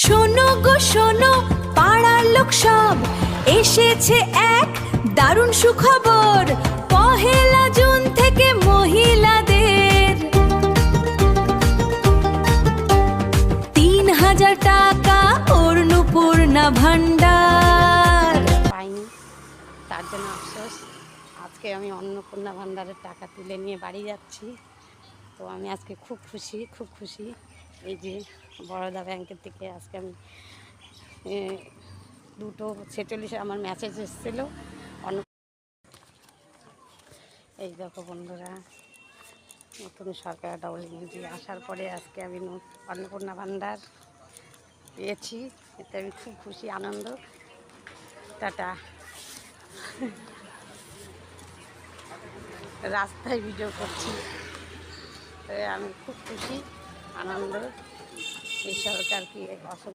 শোনো গো শোনো, পাড়ার লোক সব এসেছে এক দারুণ সুখবর। 1 জুন থেকে মহিলাদের 3000 টাকা অন্নপূর্ণা ভান্ডার। পাইনি, তার জন্য আফসোস। আজকে আমি অন্নপূর্ণা ভান্ডারের টাকা তুলে নিয়ে বাড়ি যাচ্ছি। তো আমি আজকে খুব খুশি, খুব খুশি। এই যে বরোদা ব্যাংকের থেকে আজকে আমি 2:46 আমার মেসেজ এসেছিল। এই দেখো বন্ধুরা, নতুন সরকার WBG আসার পরে আজকে আমি অন্নপূর্ণা ভান্ডার পেয়েছি। এতে আমি খুব খুশি, আনন্দ। টাটা। রাস্তায় ভিডিও করছি, আমি খুব খুশি, আনন্দ। এই সরকারকে